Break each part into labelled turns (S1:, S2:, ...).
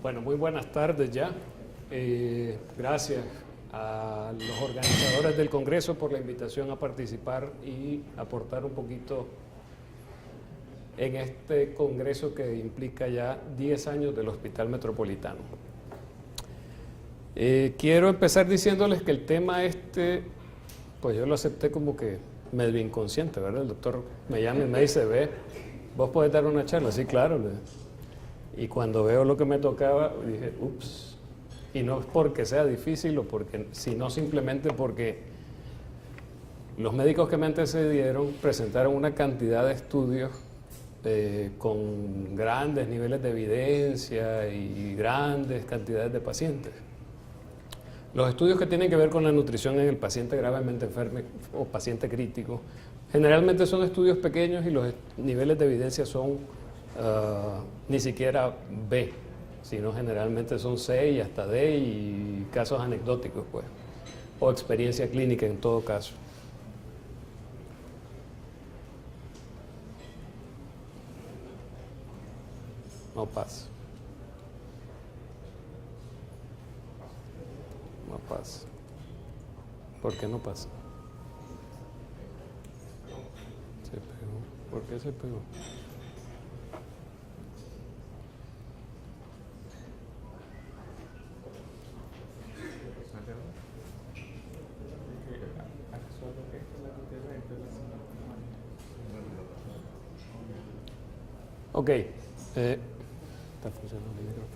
S1: Bueno, muy buenas tardes ya. Gracias a los organizadores del Congreso por la invitación a participar y aportar un poquito en este Congreso que implica ya 10 años del Hospital Metropolitano. Quiero empezar diciéndoles que el tema pues yo lo acepté como que medio inconsciente, ¿verdad? El doctor me llama y me dice, ve, ¿vos podés dar una charla? Sí, claro. Y cuando veo lo que me tocaba, dije, ups. Y no es porque sea difícil, sino simplemente porque los médicos que me antecedieron presentaron una cantidad de estudios con grandes niveles de evidencia y grandes cantidades de pacientes. Los estudios que tienen que ver con la nutrición en el paciente gravemente enfermo o paciente crítico, generalmente son estudios pequeños y los niveles de evidencia son ni siquiera B, sino generalmente son C y hasta D y casos anecdóticos, pues, o experiencia clínica en todo caso. No pasa. No pasa. ¿Por qué no pasa? Se pegó. ¿Por qué se pegó? Ok. ¿Está funcionando el micrófono?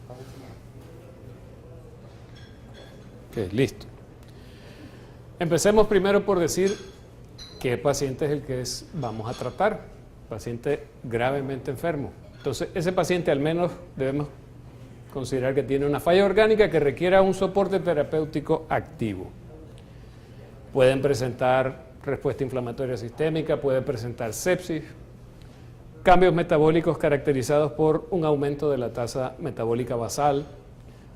S1: Ok, listo. Empecemos primero por decir qué paciente es el que vamos a tratar. Paciente gravemente enfermo. Entonces, ese paciente al menos debemos considerar que tiene una falla orgánica que requiera un soporte terapéutico activo. Pueden presentar respuesta inflamatoria sistémica, pueden presentar sepsis, cambios metabólicos caracterizados por un aumento de la tasa metabólica basal,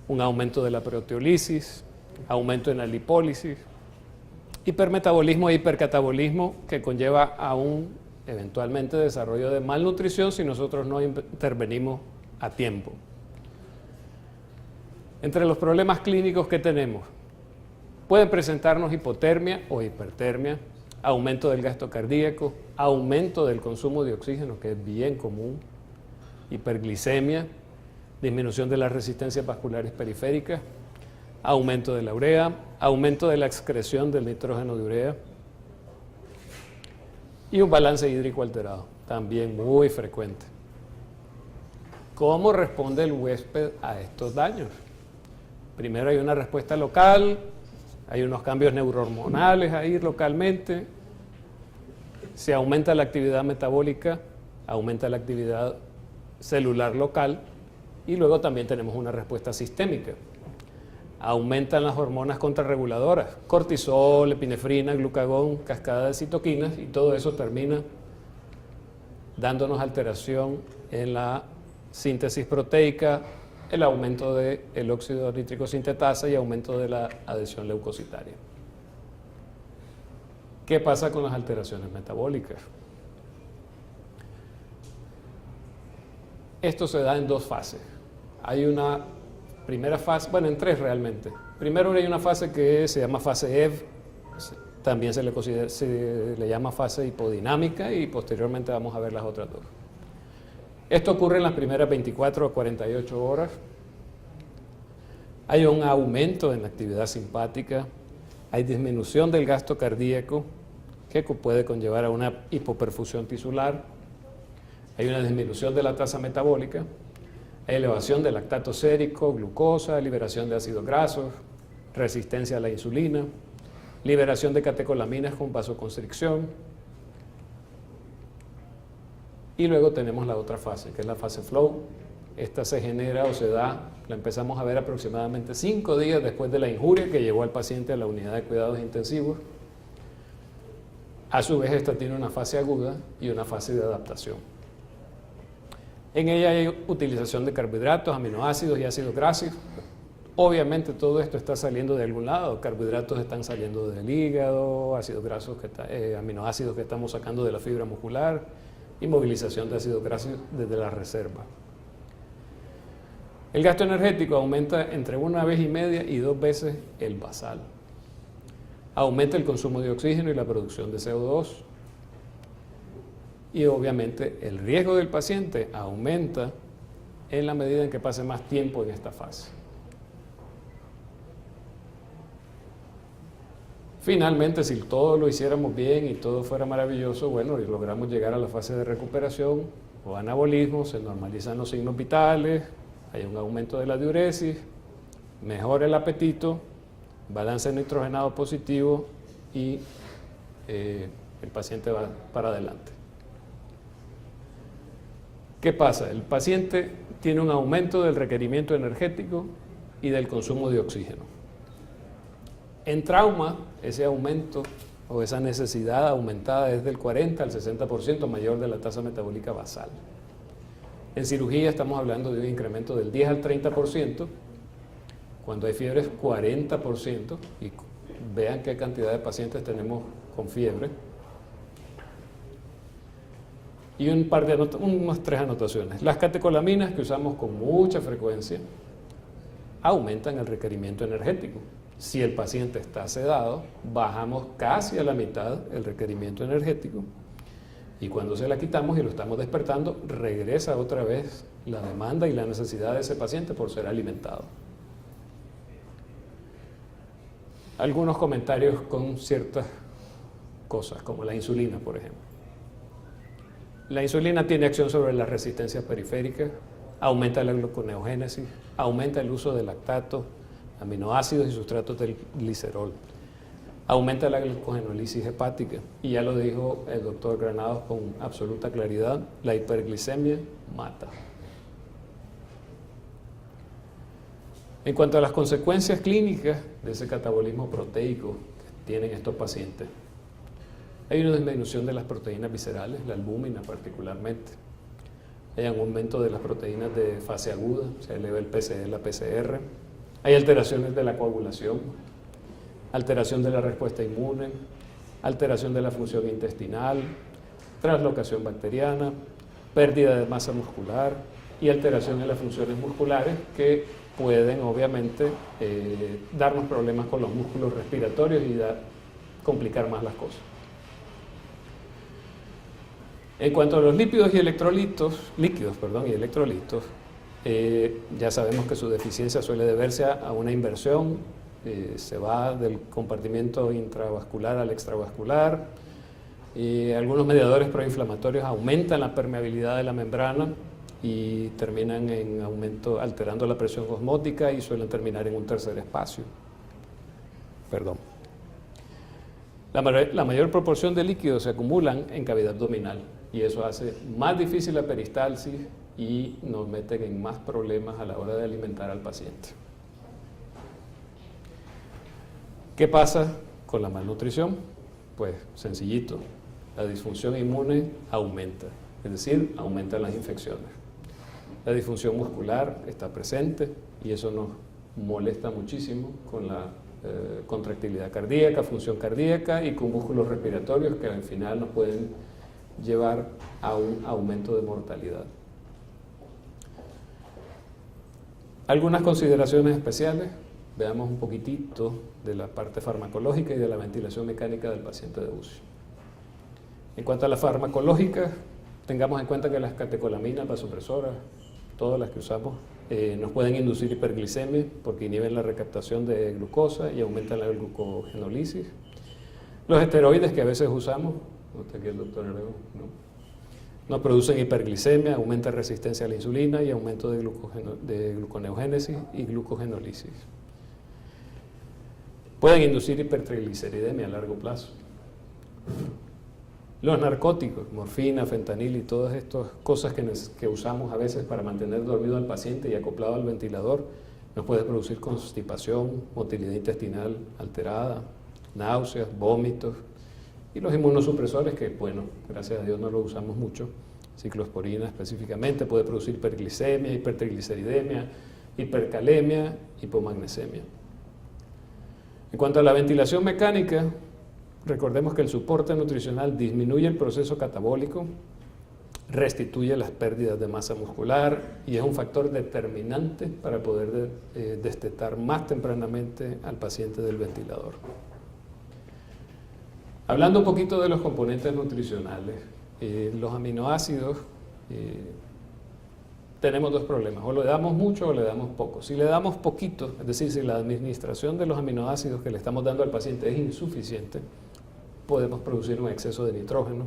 S1: un aumento de la proteólisis, aumento en la lipólisis, hipermetabolismo e hipercatabolismo que conlleva a un eventualmente desarrollo de malnutrición si nosotros no intervenimos a tiempo. Entre los problemas clínicos que tenemos, pueden presentarnos hipotermia o hipertermia, aumento del gasto cardíaco, aumento del consumo de oxígeno, que es bien común, hiperglicemia, disminución de las resistencias vasculares periféricas, aumento de la urea, aumento de la excreción del nitrógeno de urea y un balance hídrico alterado, también muy frecuente. ¿Cómo responde el huésped a estos daños? Primero hay una respuesta local, hay unos cambios neurohormonales ahí localmente, se aumenta la actividad metabólica, aumenta la actividad celular local y luego también tenemos una respuesta sistémica. Aumentan las hormonas contrarreguladoras, cortisol, epinefrina, glucagón, cascada de citoquinas y todo eso termina dándonos alteración en la síntesis proteica, el aumento del óxido nítrico sintetasa y aumento de la adhesión leucocitaria. ¿Qué pasa con las alteraciones metabólicas? Esto se da en dos fases. Hay una primera fase, bueno, en tres realmente. Primero hay una fase que se llama fase EV, también se le llama fase hipodinámica y posteriormente vamos a ver las otras dos. Esto ocurre en las primeras 24 a 48 horas. Hay un aumento en la actividad simpática, hay disminución del gasto cardíaco que puede conllevar a una hipoperfusión tisular, hay una disminución de la tasa metabólica, hay elevación del lactato sérico, glucosa, liberación de ácidos grasos, resistencia a la insulina, liberación de catecolaminas con vasoconstricción. Y luego tenemos la otra fase, que es la fase flow. Esta se genera o se da, la empezamos a ver aproximadamente 5 días después de la injuria que llevó al paciente a la unidad de cuidados intensivos. A su vez, esta tiene una fase aguda y una fase de adaptación. En ella hay utilización de carbohidratos, aminoácidos y ácidos grasos. Obviamente todo esto está saliendo de algún lado, carbohidratos están saliendo del hígado, ácidos grasos aminoácidos que estamos sacando de la fibra muscular y movilización de ácidos grasos desde la reserva. El gasto energético aumenta entre 1,5 y 2 veces el basal. Aumenta el consumo de oxígeno y la producción de CO2. Y obviamente el riesgo del paciente aumenta en la medida en que pase más tiempo en esta fase. Finalmente, si todo lo hiciéramos bien y todo fuera maravilloso, bueno, y logramos llegar a la fase de recuperación o anabolismo, se normalizan los signos vitales, hay un aumento de la diuresis, mejora el apetito, balance nitrogenado positivo y el paciente va para adelante. ¿Qué pasa? El paciente tiene un aumento del requerimiento energético y del consumo de oxígeno. En trauma, ese aumento o esa necesidad aumentada es del 40 al 60% mayor de la tasa metabólica basal. En cirugía estamos hablando de un incremento del 10 al 30%, cuando hay fiebre es 40%, y vean qué cantidad de pacientes tenemos con fiebre. Y unas 3 anotaciones. Las catecolaminas que usamos con mucha frecuencia aumentan el requerimiento energético. Si el paciente está sedado, bajamos casi a la mitad el requerimiento energético, y cuando se la quitamos y lo estamos despertando, regresa otra vez la demanda y la necesidad de ese paciente por ser alimentado. Algunos comentarios con ciertas cosas, como la insulina, por ejemplo. La insulina tiene acción sobre la resistencia periférica, aumenta la gluconeogénesis, aumenta el uso de lactato, aminoácidos y sustratos del glicerol, aumenta la glucogenólisis hepática, y ya lo dijo el doctor Granados con absoluta claridad, la hiperglicemia mata. En cuanto a las consecuencias clínicas de ese catabolismo proteico que tienen estos pacientes, hay una disminución de las proteínas viscerales, la albúmina particularmente. Hay un aumento de las proteínas de fase aguda, se eleva el PCE, la PCR. Hay alteraciones de la coagulación, alteración de la respuesta inmune, alteración de la función intestinal, translocación bacteriana, pérdida de masa muscular y alteración en las funciones musculares que pueden obviamente darnos problemas con los músculos respiratorios y complicar más las cosas. En cuanto a los líquidos y electrolitos, ya sabemos que su deficiencia suele deberse a una inversión, se va del compartimiento intravascular al extravascular, algunos mediadores proinflamatorios aumentan la permeabilidad de la membrana y terminan en aumento, alterando la presión osmótica, y suelen terminar en un tercer espacio. La mayor proporción de líquidos se acumulan en cavidad abdominal, y eso hace más difícil la peristalsis y nos meten en más problemas a la hora de alimentar al paciente. ¿Qué pasa con la malnutrición? Pues sencillito, la disfunción inmune aumenta, es decir, aumentan las infecciones. La disfunción muscular está presente y eso nos molesta muchísimo con la contractilidad cardíaca, función cardíaca y con músculos respiratorios que al final nos pueden llevar a un aumento de mortalidad. Algunas consideraciones especiales, veamos un poquitito de la parte farmacológica y de la ventilación mecánica del paciente de UCI. En cuanto a la farmacológica, tengamos en cuenta que las catecolaminas, vasopresoras, todas las que usamos, nos pueden inducir hiperglicemia porque inhiben la recaptación de glucosa y aumentan la glucogenólisis. Los esteroides que a veces usamos, ¿no está aquí el doctor Herrero? No producen hiperglicemia, aumenta resistencia a la insulina y aumento de gluconeogénesis y glucogenólisis. Pueden inducir hipertrigliceridemia a largo plazo. Los narcóticos, morfina, fentanil y todas estas cosas que usamos a veces para mantener dormido al paciente y acoplado al ventilador, nos puede producir constipación, motilidad intestinal alterada, náuseas, vómitos. Y los inmunosupresores, que bueno, gracias a Dios no los usamos mucho, ciclosporina específicamente, puede producir hiperglicemia, hipertrigliceridemia, hipercalemia, hipomagnesemia. En cuanto a la ventilación mecánica, recordemos que el soporte nutricional disminuye el proceso catabólico, restituye las pérdidas de masa muscular y es un factor determinante para poder destetar más tempranamente al paciente del ventilador. Hablando un poquito de los componentes nutricionales, los aminoácidos, tenemos dos problemas: o le damos mucho o le damos poco. Si le damos poquito, es decir, si la administración de los aminoácidos que le estamos dando al paciente es insuficiente, podemos producir un exceso de nitrógeno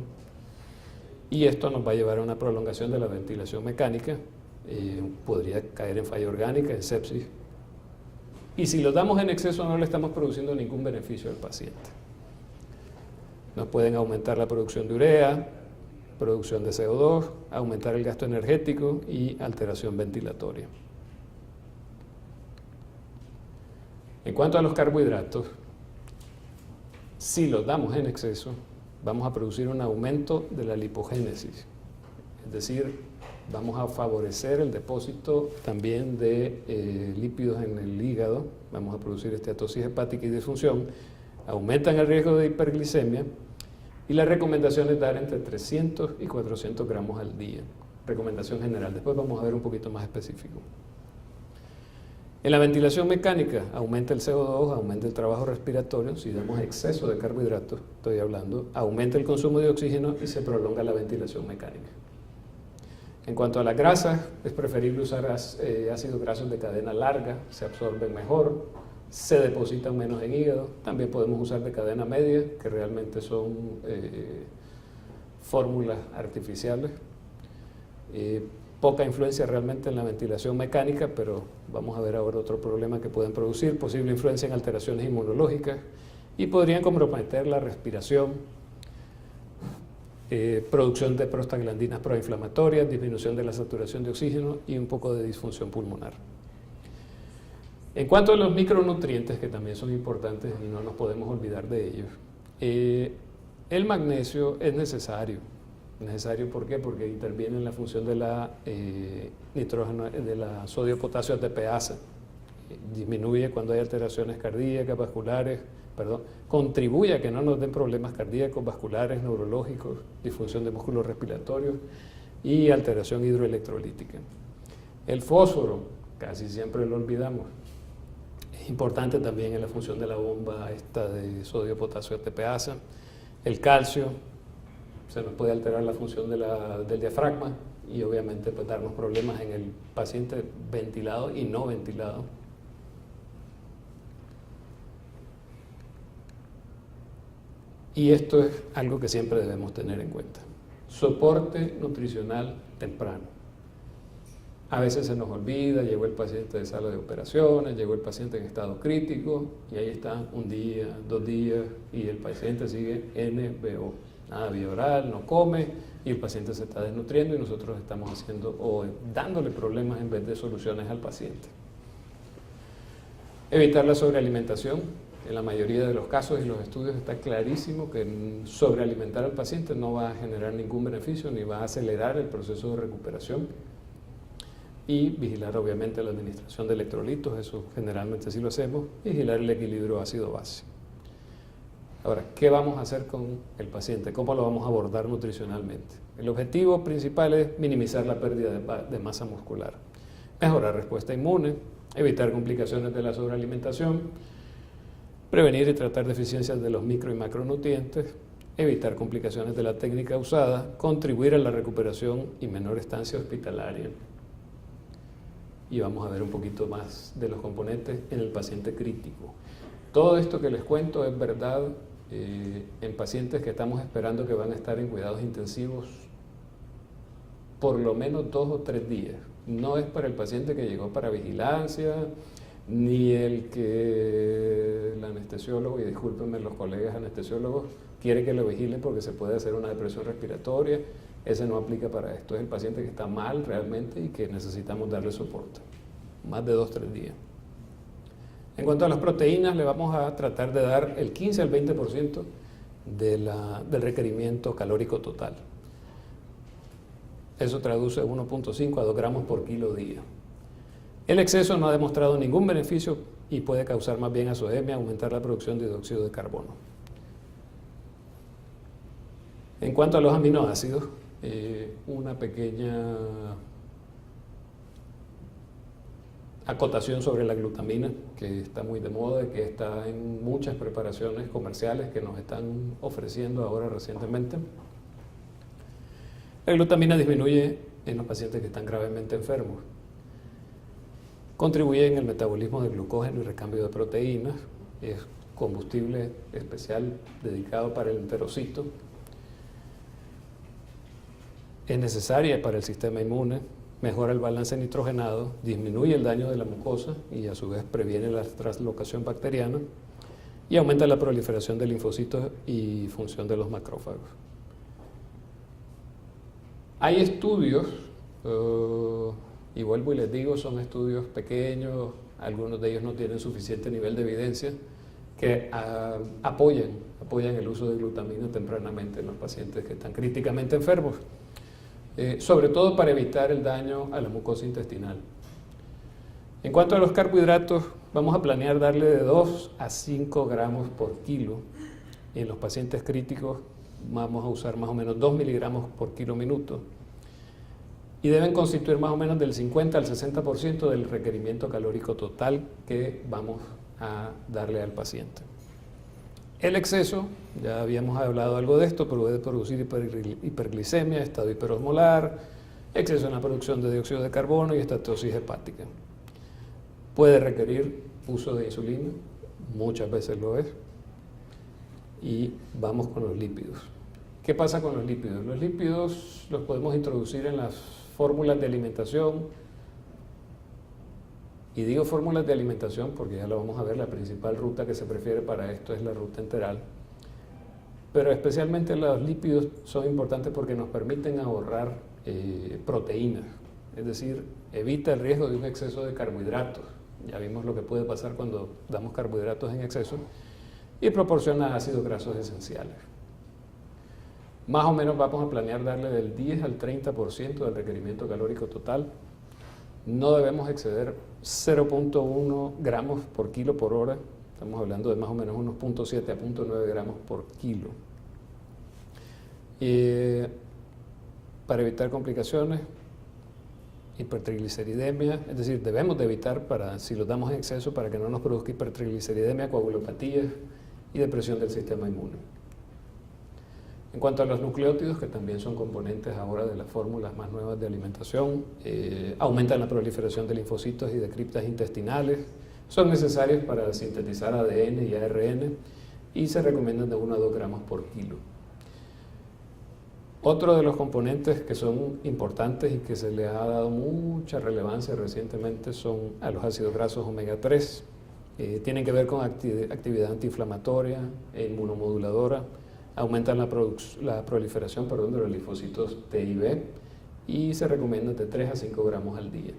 S1: y esto nos va a llevar a una prolongación de la ventilación mecánica, podría caer en falla orgánica, en sepsis, y si lo damos en exceso no le estamos produciendo ningún beneficio al paciente. Nos pueden aumentar la producción de urea, producción de CO2, aumentar el gasto energético y alteración ventilatoria. En cuanto a los carbohidratos, si los damos en exceso, vamos a producir un aumento de la lipogénesis, es decir, vamos a favorecer el depósito también de lípidos en el hígado, vamos a producir esteatosis hepática y disfunción, aumentan el riesgo de hiperglicemia y la recomendación es dar entre 300 y 400 gramos al día, recomendación general. Después vamos a ver un poquito más específico. En la ventilación mecánica aumenta el CO2, aumenta el trabajo respiratorio. Si damos exceso de carbohidratos, estoy hablando, aumenta el consumo de oxígeno y se prolonga la ventilación mecánica. En cuanto a las grasas, es preferible usar ácidos grasos de cadena larga, se absorben mejor, se depositan menos en hígado. También podemos usar de cadena media, que realmente son fórmulas artificiales. Poca influencia realmente en la ventilación mecánica, pero vamos a ver ahora otro problema que pueden producir: posible influencia en alteraciones inmunológicas y podrían comprometer la respiración, producción de prostaglandinas proinflamatorias, disminución de la saturación de oxígeno y un poco de disfunción pulmonar. En cuanto a los micronutrientes, que también son importantes y no nos podemos olvidar de ellos, el magnesio es necesario. ¿Necesario por qué? Porque interviene en la función de la nitrógeno, de la sodio-potasio ATPasa. Disminuye cuando hay alteraciones cardíacas, vasculares, contribuye a que no nos den problemas cardíacos, vasculares, neurológicos, disfunción de músculos respiratorios y alteración hidroelectrolítica. El fósforo, casi siempre lo olvidamos. Es importante también en la función de la bomba esta de sodio-potasio ATPasa. El calcio, se nos puede alterar la función del diafragma y obviamente pues darnos problemas en el paciente ventilado y no ventilado. Y esto es algo que siempre debemos tener en cuenta. Soporte nutricional temprano. A veces se nos olvida, llegó el paciente de sala de operaciones, llegó el paciente en estado crítico y ahí está un día, 2 días y el paciente sigue NBO. Nada vía oral, no come y el paciente se está desnutriendo y nosotros estamos haciendo o dándole problemas en vez de soluciones al paciente. Evitar la sobrealimentación. En la mayoría de los casos y los estudios está clarísimo que sobrealimentar al paciente no va a generar ningún beneficio ni va a acelerar el proceso de recuperación. Y vigilar obviamente la administración de electrolitos, eso generalmente sí lo hacemos, y vigilar el equilibrio ácido-base. Ahora, ¿qué vamos a hacer con el paciente? ¿Cómo lo vamos a abordar nutricionalmente? El objetivo principal es minimizar la pérdida de masa muscular, mejorar respuesta inmune, evitar complicaciones de la sobrealimentación, prevenir y tratar deficiencias de los micro y macronutrientes, evitar complicaciones de la técnica usada, contribuir a la recuperación y menor estancia hospitalaria. Y vamos a ver un poquito más de los componentes en el paciente crítico. Todo esto que les cuento es verdad en pacientes que estamos esperando que van a estar en cuidados intensivos por lo menos 2 o 3 días. No es para el paciente que llegó para vigilancia, ni el que el anestesiólogo, y discúlpenme los colegas anestesiólogos, quiere que lo vigilen porque se puede hacer una depresión respiratoria. Ese no aplica para esto. Es el paciente que está mal realmente y que necesitamos darle soporte. Más de 2 o 3 días. En cuanto a las proteínas, le vamos a tratar de dar el 15 al 20% del requerimiento calórico total. Eso traduce 1.5 a 2 gramos por kilo día. El exceso no ha demostrado ningún beneficio y puede causar más bien azoemia, aumentar la producción de dióxido de carbono. En cuanto a los aminoácidos, una pequeña acotación sobre la glutamina, que está muy de moda, que está en muchas preparaciones comerciales que nos están ofreciendo ahora recientemente. La glutamina disminuye en los pacientes que están gravemente enfermos. Contribuye en el metabolismo de glucógeno y recambio de proteínas. Es combustible especial dedicado para el enterocito. Es necesaria para el sistema inmune. Mejora el balance nitrogenado, disminuye el daño de la mucosa y a su vez previene la translocación bacteriana y aumenta la proliferación de linfocitos y función de los macrófagos. Hay estudios, y vuelvo y les digo, son estudios pequeños, algunos de ellos no tienen suficiente nivel de evidencia, que apoyan el uso de glutamina tempranamente en los pacientes que están críticamente enfermos. Sobre todo para evitar el daño a la mucosa intestinal. En cuanto a los carbohidratos, vamos a planear darle de 2 a 5 gramos por kilo. Y en los pacientes críticos vamos a usar más o menos 2 miligramos por kilo minuto. Y deben constituir más o menos del 50 al 60% del requerimiento calórico total que vamos a darle al paciente. El exceso, ya habíamos hablado algo de esto, puede producir hiperglicemia, estado hiperosmolar, exceso en la producción de dióxido de carbono y estatosis hepática. Puede requerir uso de insulina, muchas veces lo es. Y vamos con los lípidos. ¿Qué pasa con los lípidos? Los lípidos los podemos introducir en las fórmulas de alimentación. Y digo fórmulas de alimentación porque ya lo vamos a ver, la principal ruta que se prefiere para esto es la ruta enteral. Pero especialmente los lípidos son importantes porque nos permiten ahorrar proteínas, es decir, evita el riesgo de un exceso de carbohidratos. Ya vimos lo que puede pasar cuando damos carbohidratos en exceso y proporciona ácidos grasos esenciales. Más o menos vamos a planear darle del 10 al 30% del requerimiento calórico total. No debemos exceder 0.1 gramos por kilo por hora. Estamos hablando de más o menos unos 0.7 a 0.9 gramos por kilo. Para evitar complicaciones, hipertrigliceridemia, es decir, debemos de evitar, si los damos en exceso, para que no nos produzca hipertrigliceridemia, coagulopatías y depresión del sistema inmune. En cuanto a los nucleótidos, que también son componentes ahora de las fórmulas más nuevas de alimentación, aumentan la proliferación de linfocitos y de criptas intestinales, son necesarios para sintetizar ADN y ARN y se recomiendan de 1 a 2 gramos por kilo. Otro de los componentes que son importantes y que se le ha dado mucha relevancia recientemente son a los ácidos grasos omega 3. Tienen que ver con actividad antiinflamatoria e inmunomoduladora. Aumentan la proliferación de los linfocitos T y B y se recomiendan de 3 a 5 gramos al día.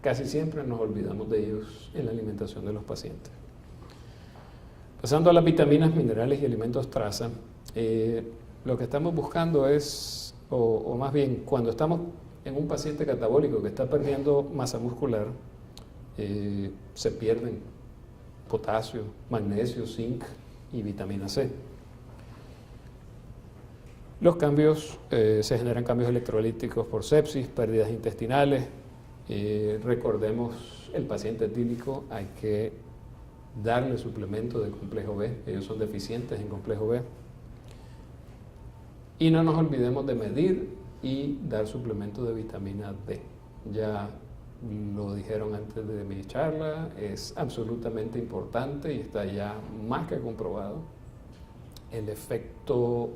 S1: Casi siempre nos olvidamos de ellos en la alimentación de los pacientes. Pasando a las vitaminas, minerales y alimentos traza, lo que estamos buscando es, o más bien, cuando estamos en un paciente catabólico que está perdiendo masa muscular, se pierden potasio, magnesio, zinc y vitamina C. Los cambios, se generan cambios electrolíticos por sepsis, pérdidas intestinales. Recordemos, el paciente etílico hay que darle suplemento de complejo B, ellos son deficientes en complejo B. Y no nos olvidemos de medir y dar suplemento de vitamina D. Ya lo dijeron antes de mi charla, es absolutamente importante y está ya más que comprobado el efecto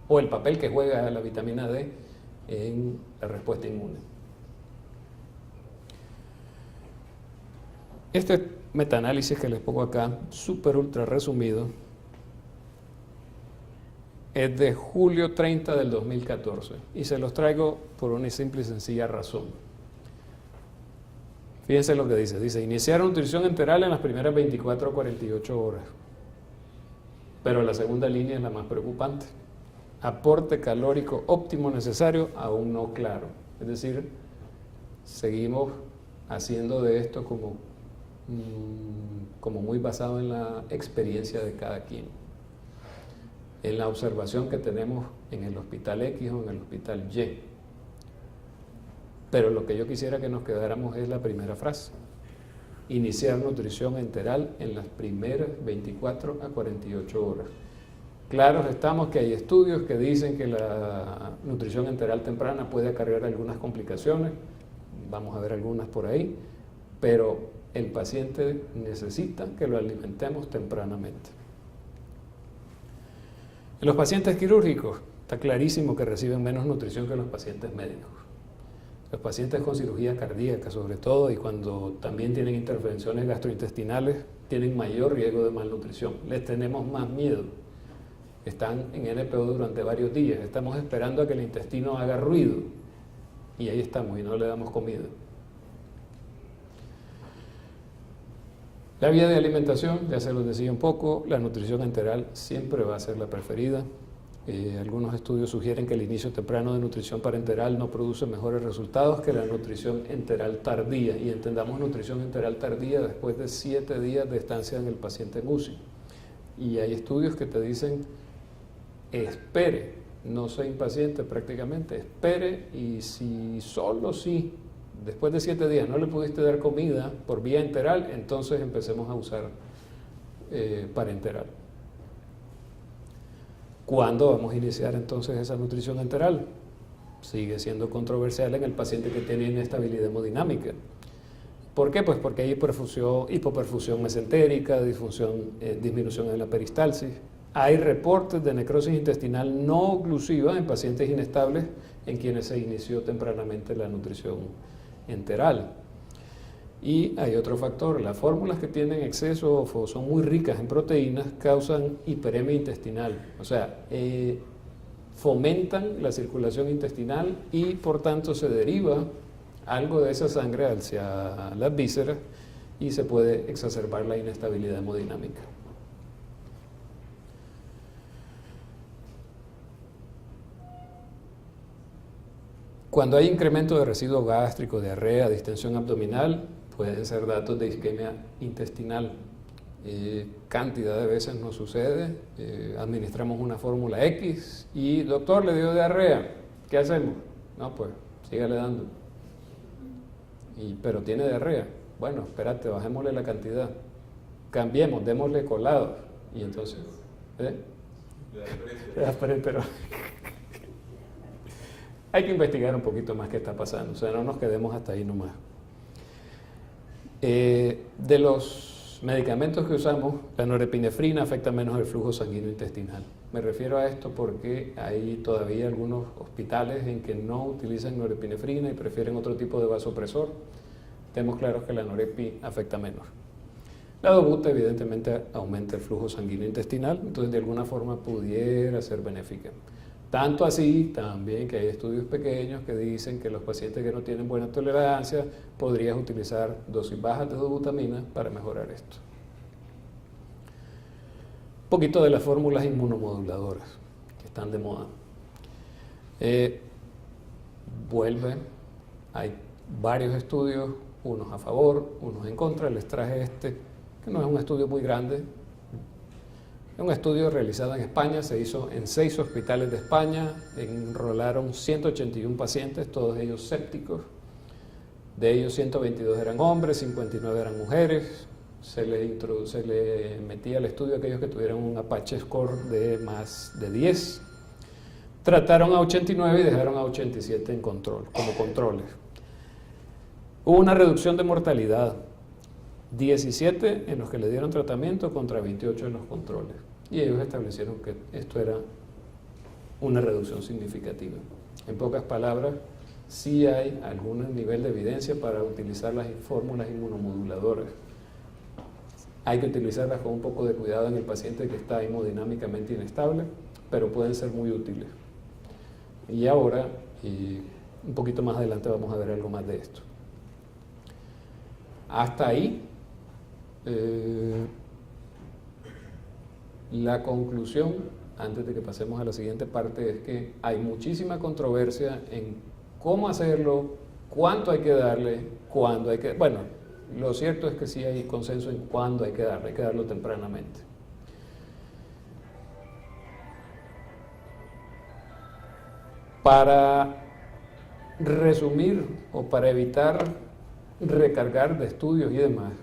S1: o el papel que juega la vitamina D en la respuesta inmune. Este metaanálisis que les pongo acá, súper ultra resumido, es de julio 30 del 2014 y se los traigo por una simple y sencilla razón. Fíjense lo que dice, iniciar nutrición enteral en las primeras 24 o 48 horas, pero la segunda línea es la más preocupante. Aporte calórico óptimo necesario aún no claro, es decir, seguimos haciendo de esto como muy basado en la experiencia de cada quien. en la observación que tenemos en el hospital X o en el hospital Y. Pero lo que yo quisiera que nos quedáramos es la primera frase. Iniciar nutrición enteral en las primeras 24 a 48 horas. Claros estamos que hay estudios que dicen que la nutrición enteral temprana puede acarrear algunas complicaciones, vamos a ver algunas por ahí, pero el paciente necesita que lo alimentemos tempranamente. En los pacientes quirúrgicos está clarísimo que reciben menos nutrición que los pacientes médicos. Los pacientes con cirugía cardíaca, sobre todo, y cuando también tienen intervenciones gastrointestinales, tienen mayor riesgo de malnutrición. Les tenemos más miedo. Están en NPO durante varios días. Estamos esperando a que el intestino haga ruido. Y ahí estamos, y no le damos comida. La vía de alimentación, ya se los decía un poco, la nutrición enteral siempre va a ser la preferida. Algunos estudios sugieren que el inicio temprano de nutrición parenteral no produce mejores resultados que la nutrición enteral tardía. Y entendamos nutrición enteral tardía después de 7 días de estancia en el paciente en UCI. Y hay estudios que te dicen, espere, no sea impaciente prácticamente, espere, y si después de 7 días no le pudiste dar comida por vía enteral, entonces empecemos a usar parenteral. ¿Cuándo vamos a iniciar entonces esa nutrición enteral? Sigue siendo controversial en el paciente que tiene inestabilidad hemodinámica. ¿Por qué? Pues porque hay hipoperfusión mesentérica, disminución en la peristalsis. Hay reportes de necrosis intestinal no oclusiva en pacientes inestables en quienes se inició tempranamente la nutrición enteral. Y hay otro factor, las fórmulas que tienen exceso o son muy ricas en proteínas causan hiperemia intestinal, o sea, fomentan la circulación intestinal y por tanto se deriva algo de esa sangre hacia las vísceras y se puede exacerbar la inestabilidad hemodinámica. Cuando hay incremento de residuo gástrico, diarrea, distensión abdominal, pueden ser datos de isquemia intestinal. Cantidad de veces nos sucede, administramos una fórmula X y doctor le dio diarrea, ¿qué hacemos? No, pues sígale dando. Pero tiene diarrea, bueno, espérate, bajémosle la cantidad, cambiemos, démosle colado y entonces, pero hay que investigar un poquito más qué está pasando, o sea, no nos quedemos hasta ahí nomás. De los medicamentos que usamos, la norepinefrina afecta menos el flujo sanguíneo intestinal. Me refiero a esto porque hay todavía algunos hospitales en que no utilizan norepinefrina y prefieren otro tipo de vasopresor. Tenemos claros que la norepi afecta menos. La dobuta evidentemente aumenta el flujo sanguíneo intestinal, entonces de alguna forma pudiera ser benéfica. Tanto así también que hay estudios pequeños que dicen que los pacientes que no tienen buena tolerancia podrías utilizar dosis bajas de dobutamina para mejorar esto. Un poquito de las fórmulas inmunomoduladoras que están de moda. Hay varios estudios, unos a favor, unos en contra. Les traje este, que no es un estudio muy grande. Es un estudio realizado en España, se hizo en 6 hospitales de España, enrolaron 181 pacientes, todos ellos sépticos. De ellos 122 eran hombres, 59 eran mujeres. Se le metía al estudio a aquellos que tuvieran un Apache score de más de 10. Trataron a 89 y dejaron a 87 en control, como controles. Hubo una reducción de mortalidad. 17 en los que le dieron tratamiento contra 28 en los controles. Y ellos establecieron que esto era una reducción significativa. En pocas palabras, sí hay algún nivel de evidencia para utilizar las fórmulas inmunomoduladoras. Hay que utilizarlas con un poco de cuidado en el paciente que está hemodinámicamente inestable, pero pueden ser muy útiles. Y ahora, un poquito más adelante, vamos a ver algo más de esto. Hasta ahí, la conclusión, antes de que pasemos a la siguiente parte, es que hay muchísima controversia en cómo hacerlo, cuánto hay que darle, cuándo hay que... Bueno, lo cierto es que sí hay consenso en cuándo hay que darlo tempranamente. Para resumir o para evitar recargar de estudios y demás,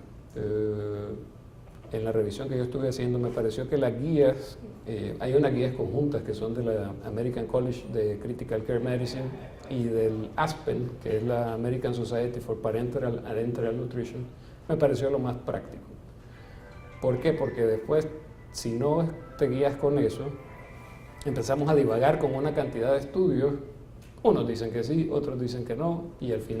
S1: en la revisión que yo estuve haciendo me pareció que las guías, hay unas guías conjuntas que son de la American College de Critical Care Medicine y del ASPEN, que es la American Society for Parenteral and Enteral Nutrition, me pareció lo más práctico. ¿Por qué? Porque después, si no te guías con eso, empezamos a divagar con una cantidad de estudios, unos dicen que sí, otros dicen que no, y al final